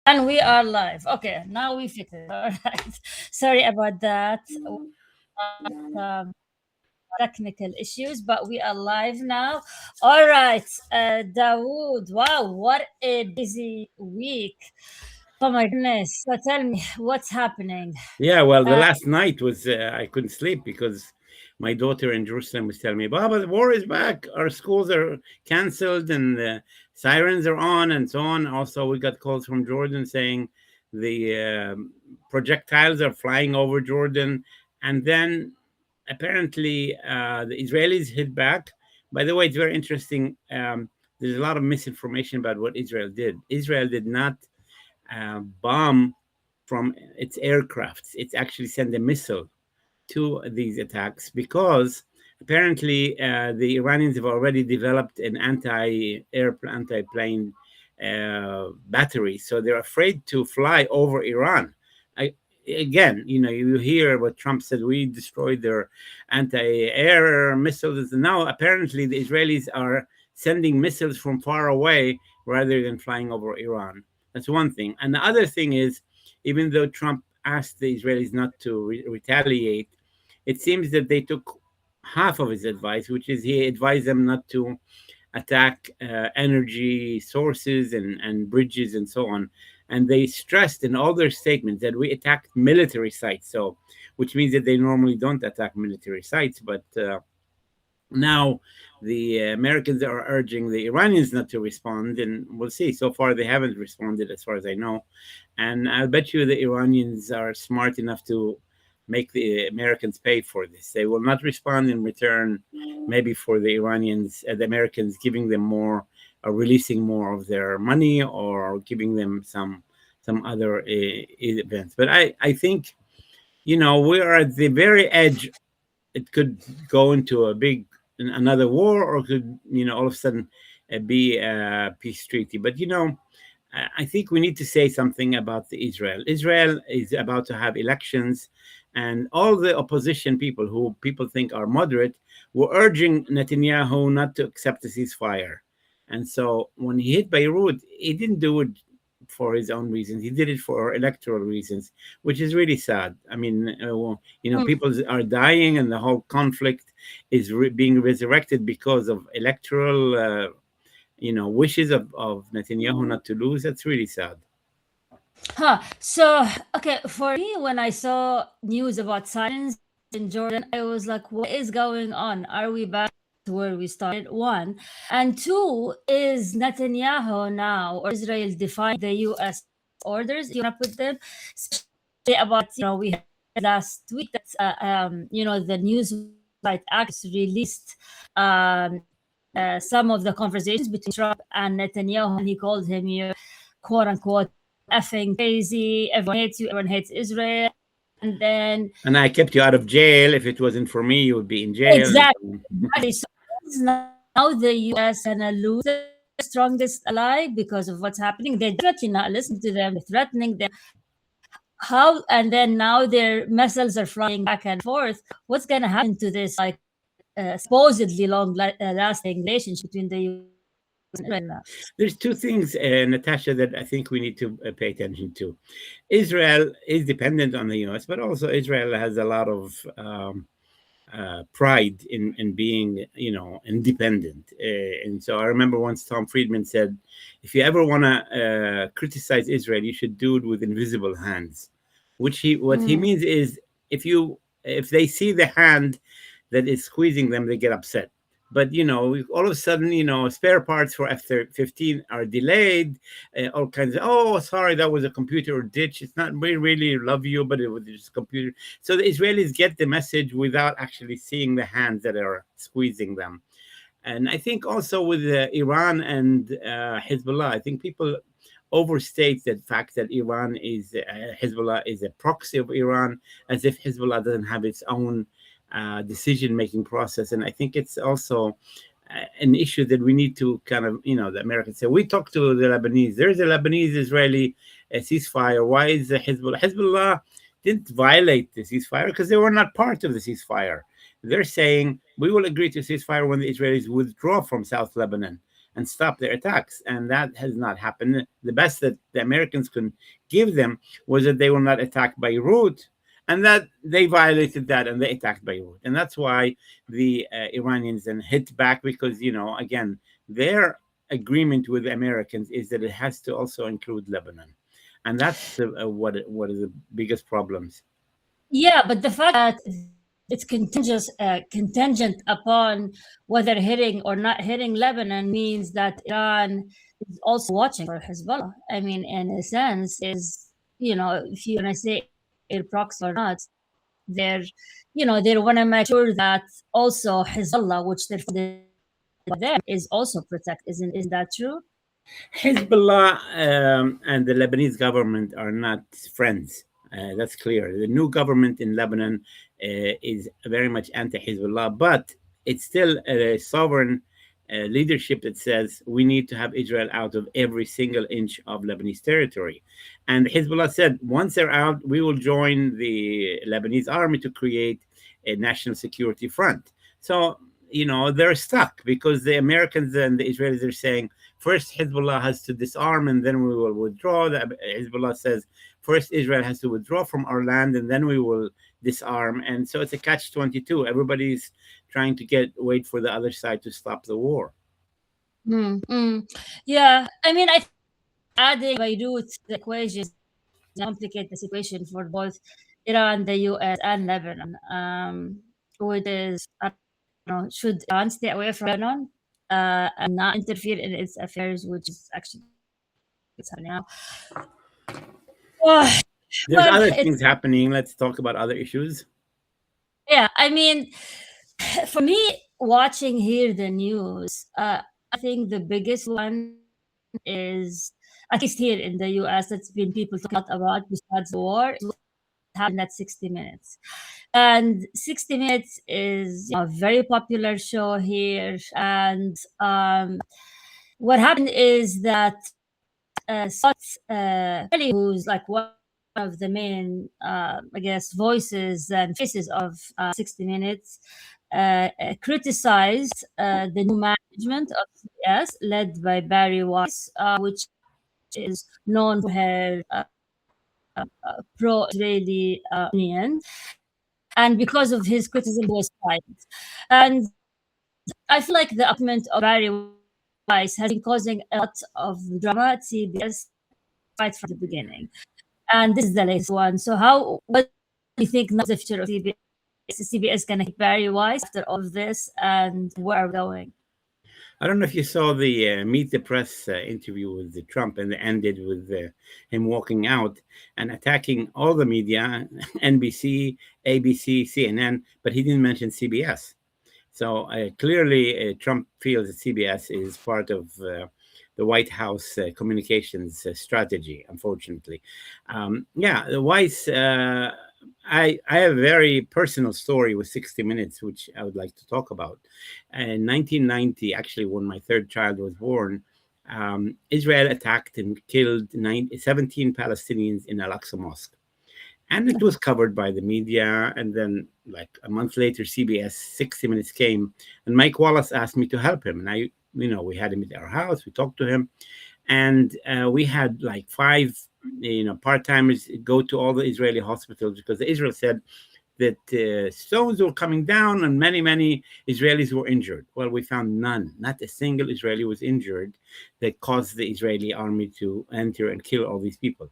And we are live. Okay, now we fix it. All right. Sorry about that. Um, technical issues, but we are live now. All right, Dawood. Wow, what a busy week. Oh my goodness. So tell me, what's happening? Yeah, well, the Uh, last night was I couldn't sleep because my daughter in Jerusalem was telling me, "Baba, the war is back. Our schools are canceled, and the sirens are on, and so on." Also, we got calls from Jordan saying the projectiles are flying over Jordan, and then apparently the Israelis hit back. By the way, it's very interesting. There's a lot of misinformation about what Israel did. Israel did not bomb from its aircrafts. It's actually sent a missile to these attacks because apparently the Iranians have already developed an anti-plane battery, so they're afraid to fly over Iran. I, Again, you hear what Trump said: we destroyed their anti-air missiles. Now, apparently, the Israelis are sending missiles from far away rather than flying over Iran. That's one thing. And the other thing is, even though Trump asked the Israelis not to retaliate, it seems that they took half of his advice, which is he advised them not to attack energy sources and bridges and so on. And they stressed in all their statements that we attacked military sites. So, which means that they normally don't attack military sites, but now the Americans are urging the Iranians not to respond, and we'll see. So far, they haven't responded, as far as I know. And I'll bet you the Iranians are smart enough to make the Americans pay for this. They will not respond in return, maybe for the Iranians, the Americans giving them more or releasing more of their money or giving them some other events. But I think we are at the very edge. It could go into a big another war, or could all of a sudden be a peace treaty. But I think we need to say something about the Israel. Israel is about to have elections, and all the opposition people who people think are moderate were urging Netanyahu not to accept a ceasefire. And so when he hit Beirut, he didn't do it for his own reasons. He did it for electoral reasons, which is really sad. I mean, people are dying, and the whole conflict is being resurrected because of electoral, wishes of Netanyahu not to lose. That's really sad. huh. So, okay, for me, when I saw news about sirens in Jordan, I was like, what is going on? Are we back to where we started? One. And two, is Netanyahu now or Israel defying the US orders? You want to put them? Especially about, we had last week that, the news site Axios released some of the conversations between Trump and Netanyahu, and he called him, quote unquote, effing crazy. Everyone hates you. Everyone hates Israel. And then And I kept you out of jail. If it wasn't for me, you would be in jail. exactly. So is now the US gonna lose their strongest ally because of what's happening? They're definitely not listening to them. They're threatening them. How? And then now their missiles are flying back and forth. What's gonna happen to this supposedly long-lasting relationship between the US and Israel now? There's two things, Natasha, that I think we need to pay attention to. Israel is dependent on the U.S., but also Israel has a lot of pride in being, independent. And so I remember once Tom Friedman said, if you ever want to criticize Israel, you should do it with invisible hands. What he means is, if they see the hand that is squeezing them, they get upset. But all of a sudden, spare parts for F-15 are delayed. All kinds of, oh, sorry, that was a computer ditch. It's not, we really love you, but it was just a computer. So the Israelis get the message without actually seeing the hands that are squeezing them. And I think also with Iran and Hezbollah, I think people overstate the fact that Hezbollah is a proxy of Iran, as if Hezbollah doesn't have its own decision-making process. And I think it's also an issue that we need to kind of, the Americans say, we talked to the Lebanese. There's a Lebanese-Israeli ceasefire. Why is the Hezbollah didn't violate the ceasefire? Because they were not part of the ceasefire. They're saying, we will agree to ceasefire when the Israelis withdraw from South Lebanon. and stop their attacks. And that has not happened. The best that the Americans could give them was that they will not attack Beirut, and that they violated that and they attacked Beirut. And that's why the Iranians then hit back, because, again, their agreement with the Americans is that it has to also include Lebanon. And that's what is the biggest problems. Yeah, but the fact that it's contingent upon whether hitting or not hitting Lebanon means that Iran is also watching for Hezbollah. I mean, in a sense, is, if you want to say air proxy or not, they're, they want to make sure that also Hezbollah, which they're funded by them, is also protected. Isn't that true? Hezbollah and the Lebanese government are not friends. That's clear. The new government in Lebanon is very much anti Hezbollah, but it's still a sovereign leadership that says we need to have Israel out of every single inch of Lebanese territory. And Hezbollah said once they're out, we will join the Lebanese army to create a national security front. So, they're stuck because the Americans and the Israelis are saying, first, Hezbollah has to disarm and then we will withdraw. Hezbollah says, first, Israel has to withdraw from our land and then we will disarm. And so it's a catch-22. Everybody's trying to wait for the other side to stop the war. Yeah, I mean, I think adding Beirut to the equation complicate the situation for both Iran, the US, and Lebanon. Which is, I don't know, should Iran stay away from Lebanon and not interfere in its affairs, which is actually what's happening now. There's Well, other it's, things happening. Let's talk about other issues. yeah, I mean, for me, watching here the news, I think the biggest one is, at least here in the US, that's been people talking about besides the war, is what happened at 60 Minutes. And 60 Minutes is a very popular show here. And what happened is that Scott Kelly, who's like one of the main, I guess, voices and faces of 60 Minutes, criticized the new management of CBS, led by Barry Weiss, which is known for her pro-Israeli opinion. And because of his criticism, he was fired. And I feel like the appointment of Barry Weiss has been causing a lot of drama at CBS right from the beginning. And this is the latest one. So what do you think now is the future of CBS? Is CBS going to keep Barry Weiss after all of this? And where are we going? I don't know if you saw the Meet the Press interview with Trump, and it ended with him walking out and attacking all the media, NBC, ABC, CNN, but he didn't mention CBS. So clearly, Trump feels that CBS is part of the White House communications strategy, unfortunately. The Weiss, I have a very personal story with 60 Minutes, which I would like to talk about. In 1990, actually, when my third child was born, Israel attacked and killed 17 Palestinians in Al-Aqsa Mosque. And it was covered by the media. And then, like a month later, CBS 60 Minutes came, and Mike Wallace asked me to help him. And we had him at our house. We talked to him, and we had like 5, part-timers go to all the Israeli hospitals, because Israel said that stones were coming down and many, many Israelis were injured. Well, we found none. Not a single Israeli was injured that caused the Israeli army to enter and kill all these people.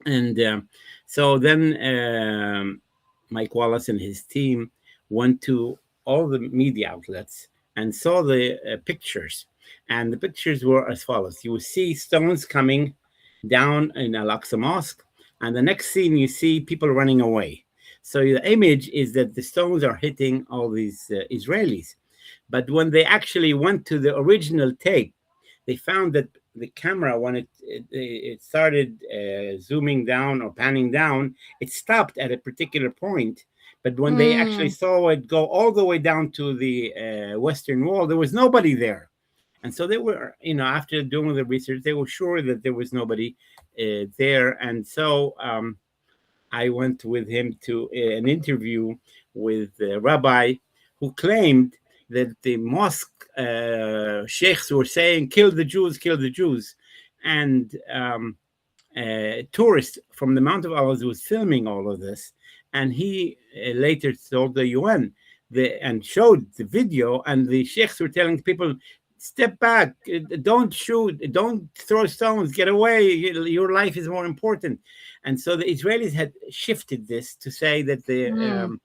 And so then Mike Wallace and his team went to all the media outlets and saw the pictures. And the pictures were as follows. You will see stones coming down in Al-Aqsa Mosque, and the next scene you see people running away. So the image is that the stones are hitting all these Israelis. But when they actually went to the original tape, they found that the camera, when it started zooming down or panning down, it stopped at a particular point. But when they actually saw it go all the way down to the Western Wall, there was nobody there. And so they were, after doing the research, they were sure that there was nobody there. And so I went with him to an interview with a rabbi who claimed that the mosque sheikhs were saying, "Kill the Jews, kill the Jews," and tourist from the Mount of Olives was filming all of this, and he later told the UN and showed the video, and the sheikhs were telling people, "Step back, don't shoot, don't throw stones, get away. Your life is more important." And so the Israelis had shifted this to say that the Mm.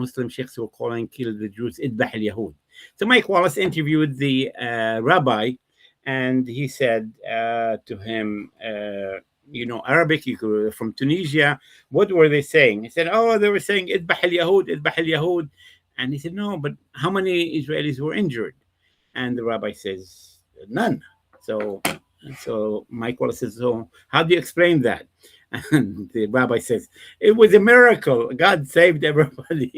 Muslim sheikhs were calling "Kill the Jews," "Idbah al Yahud." So Mike Wallace interviewed the rabbi, and he said to him, Arabic, you from Tunisia, what were they saying? He said, "Oh, they were saying Idbah al Yahud, Idbah al Yahud." And he said, "No, but how many Israelis were injured?" And the rabbi says, "None." So, so Mike Wallace says, "So how do you explain that?" And the rabbi says, "It was a miracle. God saved everybody."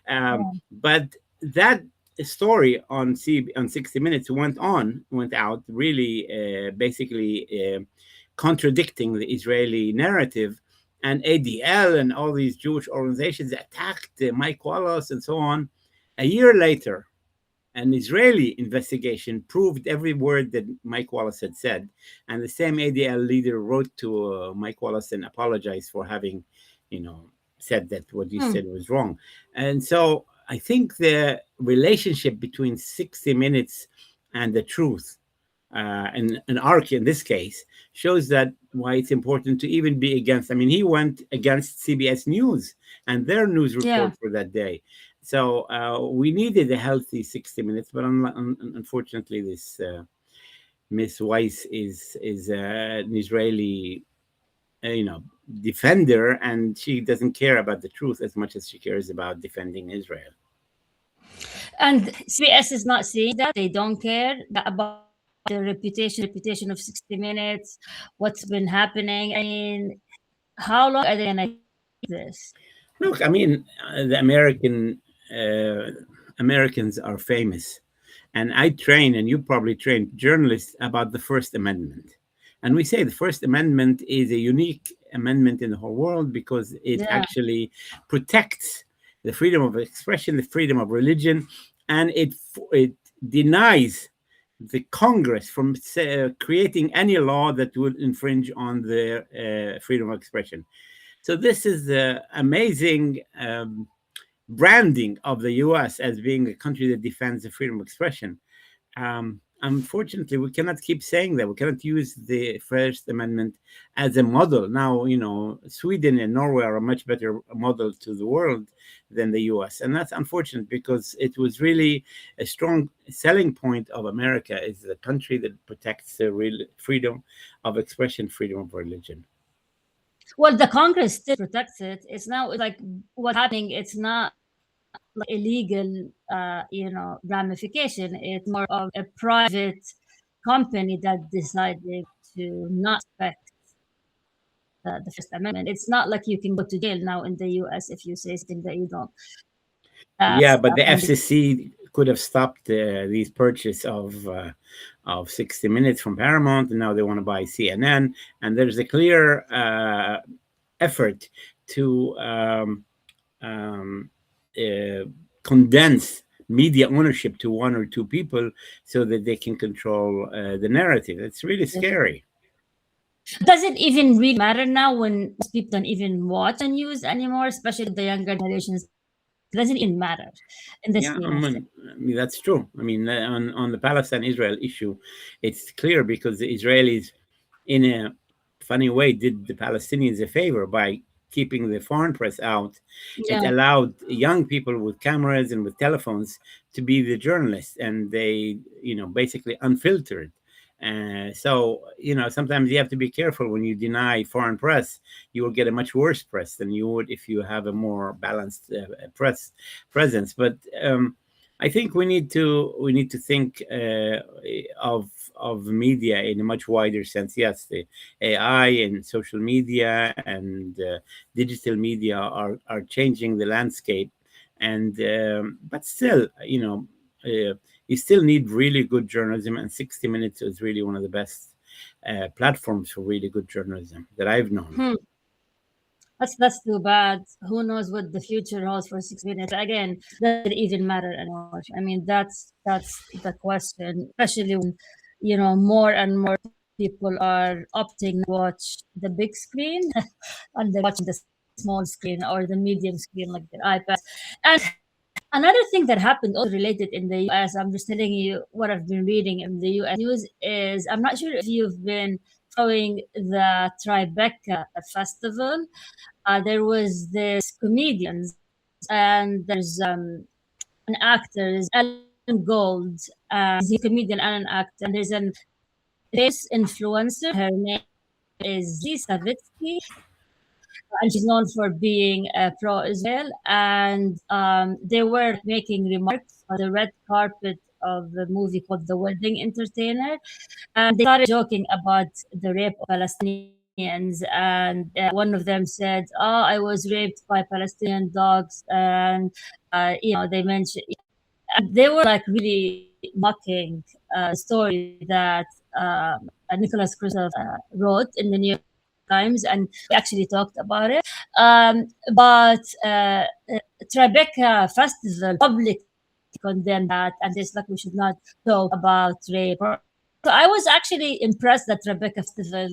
Yeah. But that story on 60 Minutes went out really basically contradicting the Israeli narrative, and ADL and all these Jewish organizations attacked Mike Wallace and so on. A year later, an Israeli investigation proved every word that Mike Wallace had said, and the same ADL leader wrote to Mike Wallace and apologized for having, you know, said that what he said Hmm. was wrong. And so I think the relationship between 60 Minutes and the truth, and an arc in this case, shows that why it's important to even be against. I mean, he went against CBS News and their news report Yeah. for that day. So we needed a healthy 60 Minutes, but unfortunately, this Miss Weiss is an Israeli, defender, and she doesn't care about the truth as much as she cares about defending Israel. And CBS is not saying that they don't care about the reputation of 60 Minutes, what's been happening. I mean, how long are they gonna keep this? Look, I mean, the Americans are famous, and I train, and you probably train journalists about the First Amendment, and we say the First Amendment is a unique amendment in the whole world because it Yeah. actually protects the freedom of expression, the freedom of religion, and it denies the Congress from creating any law that would infringe on the freedom of expression. So this is the amazing branding of the U.S. as being a country that defends the freedom of expression. Unfortunately, we cannot keep saying that. We cannot use the First Amendment as a model. Now, Sweden and Norway are a much better model to the world than the U.S., and that's unfortunate because it was really a strong selling point of America is a country that protects the real freedom of expression, freedom of religion. Well, the Congress still protects it. It's now like what's happening. It's not like illegal, ramification. It's more of a private company that decided to not respect the First Amendment. It's not like you can go to jail now in the U.S. if you say something that you don't. Yeah, but the And FCC could have stopped these purchase of 60 Minutes from Paramount, and now they want to buy CNN. And there's a clear effort to um, uh, condense media ownership to one or two people so that they can control the narrative. It's really scary. does it even really matter now when people don't even watch the news anymore, especially the younger generations? Doesn't even matter in the Yeah, scheme of things. I mean that's true. I mean, on the Palestine-Israel issue, it's clear because the Israelis, in a funny way, did the Palestinians a favor by keeping the foreign press out. It Yeah. allowed young people with cameras and with telephones to be the journalists, and they, basically unfiltered. So, sometimes you have to be careful when you deny foreign press. You will get a much worse press than you would if you have a more balanced press presence. But I think we need to think of media in a much wider sense. Yes, the AI and social media and digital media are changing the landscape, and but still, you still need really good journalism, and 60 Minutes is really one of the best platforms for really good journalism that I've known. Hmm. That's too bad. Who knows what the future holds for 6 minutes? Again, does it even matter anymore? I mean, that's the question, especially when more and more people are opting not to watch the big screen and they're watching the small screen or the medium screen like their iPads. And another thing that happened also related in the US, I'm just telling you what I've been reading in the US news is I'm not sure if you've been following the Tribeca festival. There was this comedians and there's an actor, there's Ellen Gold, he's a comedian and an actor, and there's an famous influencer. Her name is Lisa Vitsky, and she's known for being pro-Israel. And they were making remarks on the red carpet of the movie called The Wedding Entertainer, and they started joking about the rape of Palestinians. And one of them said, "Oh, I was raped by Palestinian dogs," and they mentioned, and they were like really mocking the story that Nicholas Kristof wrote in the New York Times, and we actually talked about it. But Tribeca Festival publicly condemned that, and it's like we should not talk about rape. So I was actually impressed that Tribeca Festival,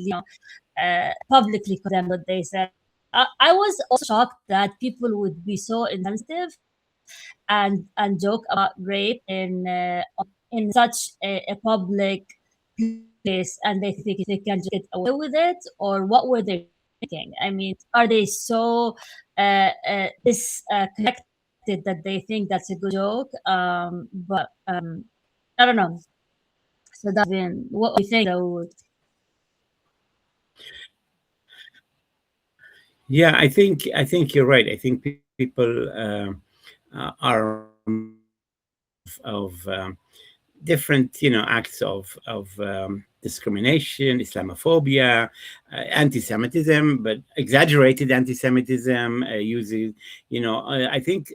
publicly condemned what they said. I was also shocked that people would be so insensitive and joke about rape in such a public place, and they think they can just get away with it, or what were they thinking? I mean, are they so disconnected that they think that's a good joke? But I don't know. So that's been what we think. Yeah, I think you're right. I think people are more afraid of different, acts of discrimination, Islamophobia, anti-Semitism, but exaggerated anti-Semitism, using, I think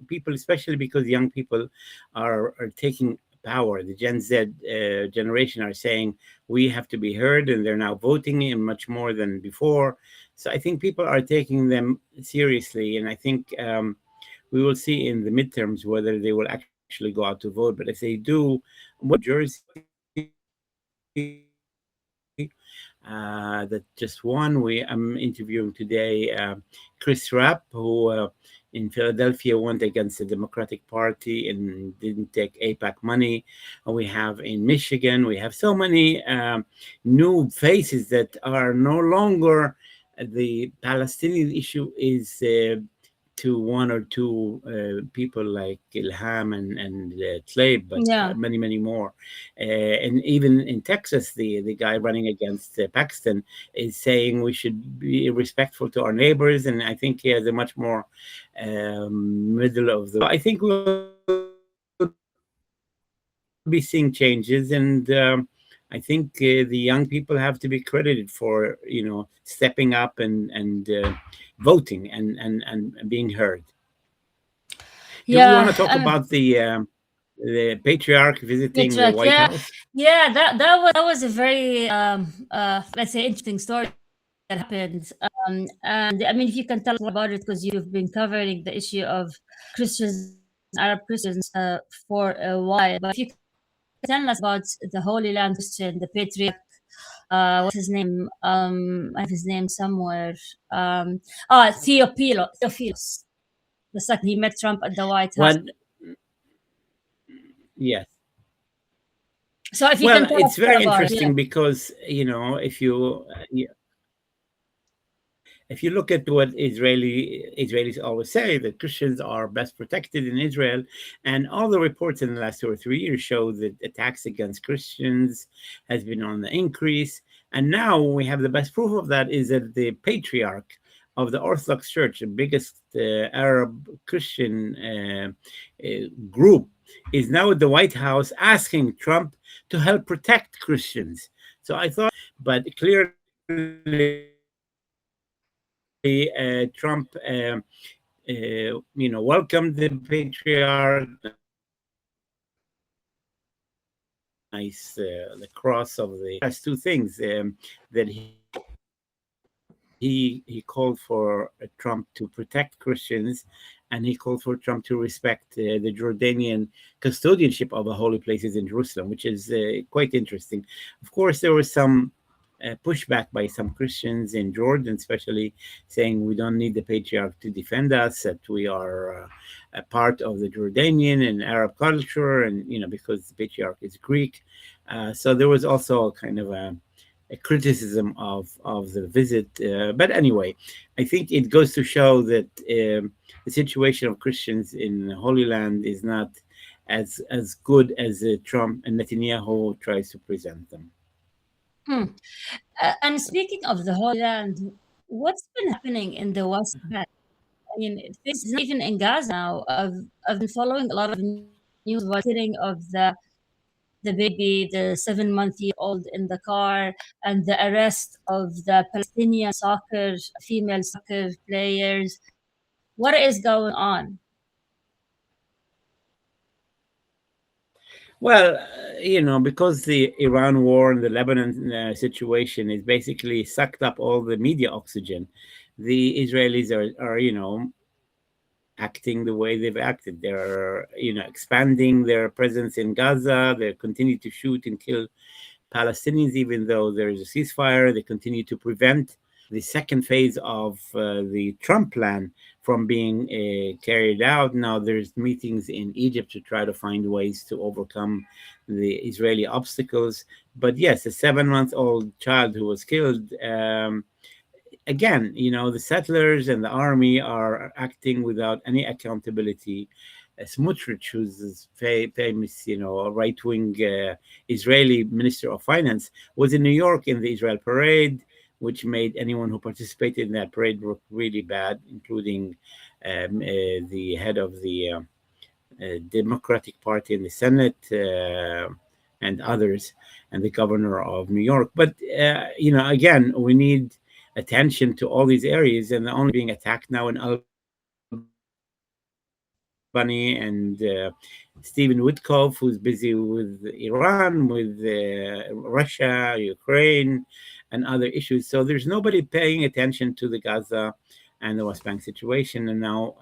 people, especially because young people are taking power. The Gen Z generation are saying we have to be heard, and they're now voting in much more than before. So I think people are taking them seriously, and I think we will see in the midterms whether they will actually go out to vote. But if they do, what Jersey that just won, I'm interviewing today Chris Rapp, who in Philadelphia went against the Democratic Party and didn't take APAC money. And we have in Michigan, we have so many new faces that are no longer the Palestinian issue is to one or two people like Ilham and Tlaib, but Yeah. many more. And even in Texas, the guy running against Pakistan is saying we should be respectful to our neighbors, and I think he has a much more middle of the. I think we'll be seeing changes, and I think the young people have to be credited for stepping up and voting and being heard. Do we want to talk Yeah, about the patriarch visiting the patriarch. White Yeah, House? yeah. That was a very let's say interesting story that happened. And I mean, if you can tell us more about it, because you've been covering the issue of Christians and Arab Christians for a while. But if you can tell us about the Holy Land Christian, the patriarch. What's his name? I have his name somewhere. Theophilos. The second he met Trump at the White House. Well, yes. So if you Well, can tell us it's more very about it, yeah. interesting because if you look at what Israelis always say, that Christians are best protected in Israel, and all the reports in the last 2 or 3 years show that attacks against Christians has been on the increase. And now we have the best proof of that is that the patriarch of the Orthodox Church, the biggest Arab Christian group, is now at the White House asking Trump to help protect Christians. So I thought, but clearly Trump, welcomed the patriarch. Nice, the cross of the. That's two things that he he called for Trump to protect Christians, and he called for Trump to respect the Jordanian custodianship of the holy places in Jerusalem, which is quite interesting. Of course, there was some pushback by some Christians in Jordan, especially saying we don't need the patriarch to defend us, that we are a part of the Jordanian and Arab culture, and because the patriarch is Greek. So there was also kind of a criticism of the visit. But anyway, I think it goes to show that the situation of Christians in Holy Land is not as good as Trump and Netanyahu tries to present them. Hmm. And speaking of the Holy Land, what's been happening in the West Bank? I mean, things not even in Gaza now. I've been following a lot of news about killing of the baby, the 7-month-old in the car, and the arrest of the Palestinian soccer female soccer players. What is going on? Well, because the Iran war and the Lebanon situation is basically sucked up all the media oxygen, the Israelis are acting the way they've acted. They're, expanding their presence in Gaza. They continue to shoot and kill Palestinians, even though there is a ceasefire. They continue to prevent the second phase of the Trump plan from being carried out. Now there's meetings in Egypt to try to find ways to overcome the Israeli obstacles. But yes, a 7-month-old child who was killed. Again, the settlers and the army are acting without any accountability. Smotrich, who's this famous, right-wing Israeli minister of finance, was in New York in the Israel parade, which made anyone who participated in that parade look really bad, including the head of the Democratic Party in the Senate and others, and the governor of New York. But again, we need attention to all these areas, and they're only being attacked now in Albany and Stephen Witkoff, who's busy with Iran, with Russia, Ukraine, and other issues. So there's nobody paying attention to the Gaza and the West Bank situation. And now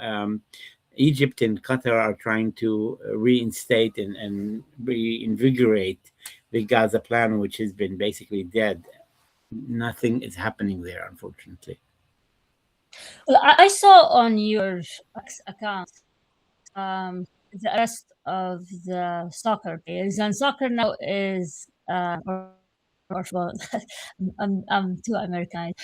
Egypt and Qatar are trying to reinstate and reinvigorate the Gaza plan, which has been basically dead. Nothing is happening there, unfortunately. Well, I saw on your account the arrest of the soccer players, and soccer now is or football. I'm too Americanized.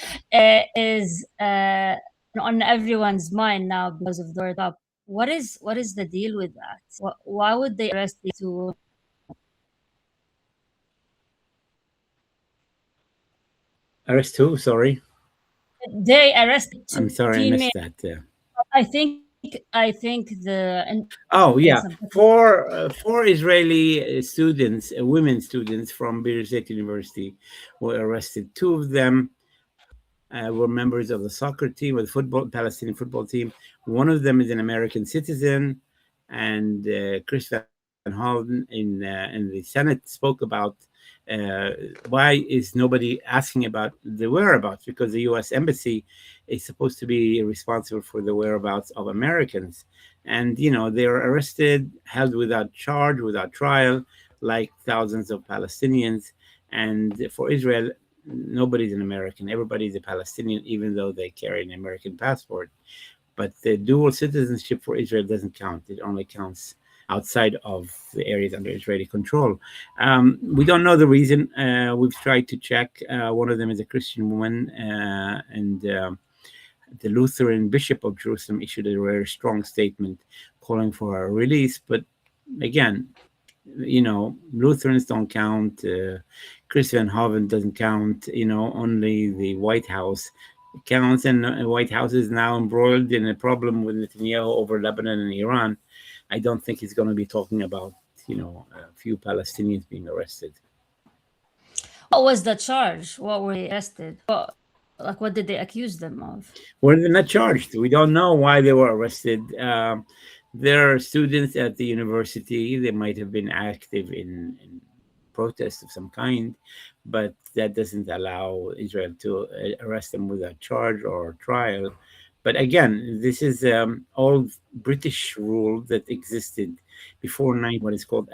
Is on everyone's mind now because of the World Cup. What is the deal with that? Why would they arrest these two? Arrest who? Sorry. They arrested I'm two sorry, I missed teammates. that. I think the and Oh, there's yeah. some Four Israeli students, women students from Beirut State University were arrested. Two of them were members of the soccer team or the Palestinian football team. One of them is an American citizen, and Chris Van Holden in the Senate spoke about why is nobody asking about the whereabouts, because the U.S. embassy is supposed to be responsible for the whereabouts of Americans, and they were arrested, held without charge, without trial, like thousands of Palestinians. And for Israel, nobody's an American. Everybody's a Palestinian, even though they carry an American passport. But the dual citizenship for Israel doesn't count. It only counts outside of the areas under Israeli control. We don't know the reason. We've tried to check. One of them is a Christian woman, and the Lutheran Bishop of Jerusalem issued a very strong statement calling for her release. But again, Lutherans don't count. Chris Van Hoven doesn't count. Only the White House counts, and the White House is now embroiled in a problem with Netanyahu over Lebanon and Iran. I don't think he's going to be talking about a few Palestinians being arrested. What was the charge? What were they arrested? What did they accuse them of? Well, they're not charged. We don't know why they were arrested. There are students at the university. They might have been active in protest of some kind, but that doesn't allow Israel to arrest them without charge or trial. But again, this is old British rule that existed before 19, what is called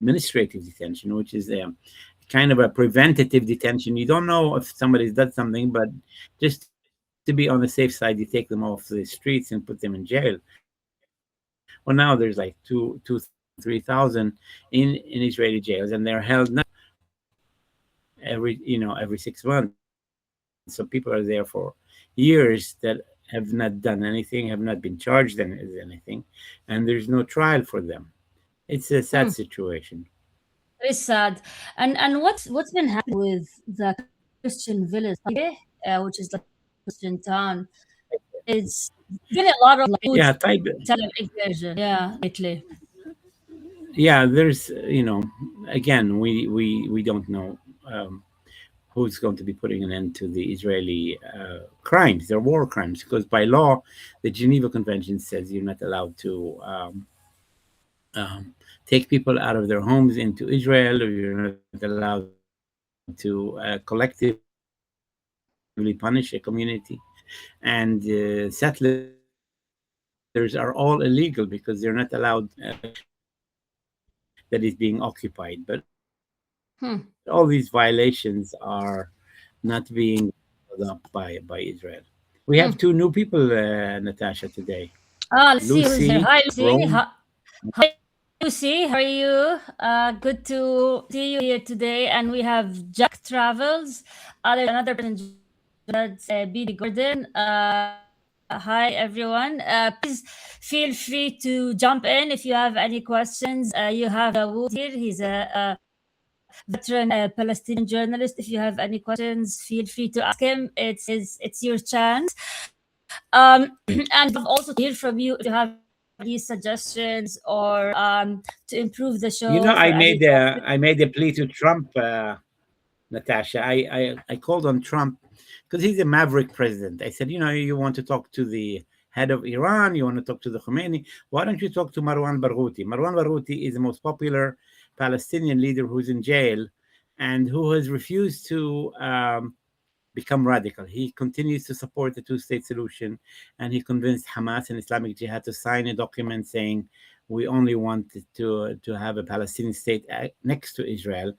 administrative detention, which is kind of a preventative detention. You don't know if somebody's done something, but just to be on the safe side, you take them off the streets and put them in jail. Well, now there's like two, 3,000 in Israeli jails, and they're held not every 6 months. So people are there for years that have not done anything, have not been charged with anything, and there's no trial for them. It's a sad Hmm. situation. Very sad. And what's been happening with the Christian village, which is like a Christian town? It's been a lot of like Yeah, huge type. Italian incursion, yeah, lately. Yeah, there's again, we don't know who's going to be putting an end to the Israeli crimes. They're war crimes because by law, the Geneva Convention says you're not allowed to take people out of their homes into Israel, or you're not allowed to collectively punish a community. And settlers are all illegal because they're not allowed to control a territory that is being occupied. But all these violations Hmm. are not being followed up by Israel. We have two new people, Hmm. Natasha, today. Ah, let's see who's Lucy, here. Hi, Rome. Lucy. Hi, Lucy. How are you? Good to see you here today. And we have Jack Travels. There's another person joined us, BD Gordon. Hi, everyone. Please feel free to jump in if you have any questions. You have Dawood here. He's a veteran Palestinian journalist. If you have any questions, feel free to ask him. It's your chance. And we would love also to hear from you if you have any suggestions or to improve the show for any topic. I made a plea to Trump, Natasha. I called on Trump because he's a maverick president. I said, you want to talk to the head of Iran, you want to talk to the Khomeini. Why don't you talk to Marwan Barghouti? Marwan Barghouti is the most popular Palestinian leader who's in jail and who has refused to become radical. He continues to support the two-state solution, and he convinced Hamas and Islamic Jihad to sign a document saying we only want to have a Palestinian state next to Israel.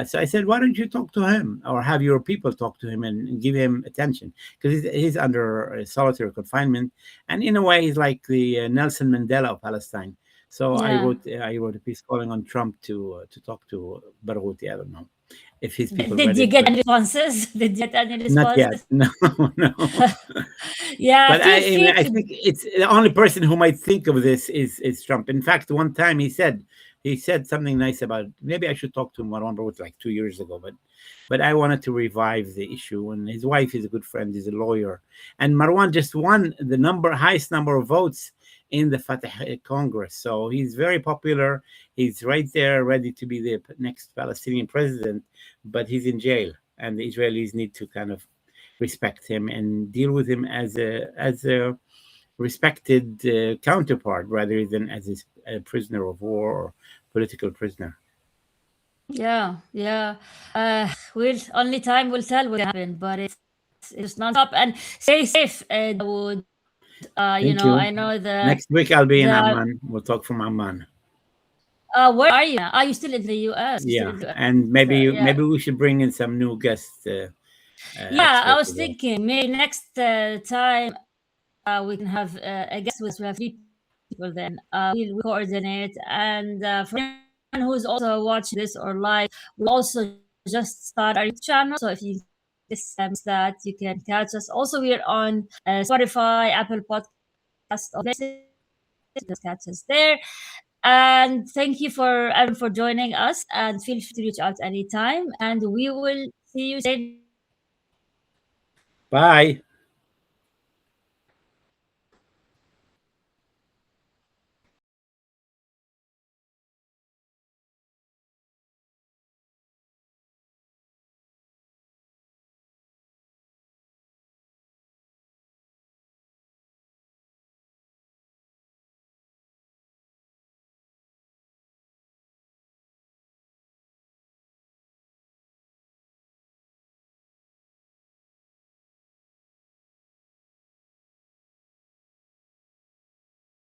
So I said, why don't you talk to him or have your people talk to him and give him attention? Because he's under solitary confinement, and in a way, he's like the Nelson Mandela of Palestine. So Yeah. I wrote a piece calling on Trump to talk to Barghouti. I don't know if his people Did read you it, get but any responses? Did you get any not yet. responses? No, no. Yeah, But feel free I to. think it's the only person who might think of this is Trump. In fact, one time he said something nice about maybe I should talk to Marwan Barghouti like 2 years ago, but I wanted to revive the issue. And his wife is a good friend, he's a lawyer, and Marwan just won the highest number of votes in the Fatah Congress, so he's very popular. He's right there, ready to be the next Palestinian president, but he's in jail, and the Israelis need to kind of respect him and deal with him as a respected counterpart rather than as a prisoner of war or political prisoner. Yeah, yeah. Will only time will tell what happen, but it's just non-stop and stay safe, Dawood. Thank I you. know Next week I'll be in the Amman. We'll talk from Amman. where are you now? Are you still in the US? You still Yeah, in the US? and Yeah. maybe we should bring in some new guest Yeah, I experts was as well. thinking maybe next time we can have a guest with us. We have three people then. We'll coordinate. And for anyone who's also watching this or live, we also just start our YouTube channel. So if you miss that, you can catch us. Also, we're on Spotify, Apple Podcast, all these places. You can just catch us there. And thank you for everyone for joining us. And feel free to reach out anytime. And we will see you soon. Bye. Bye.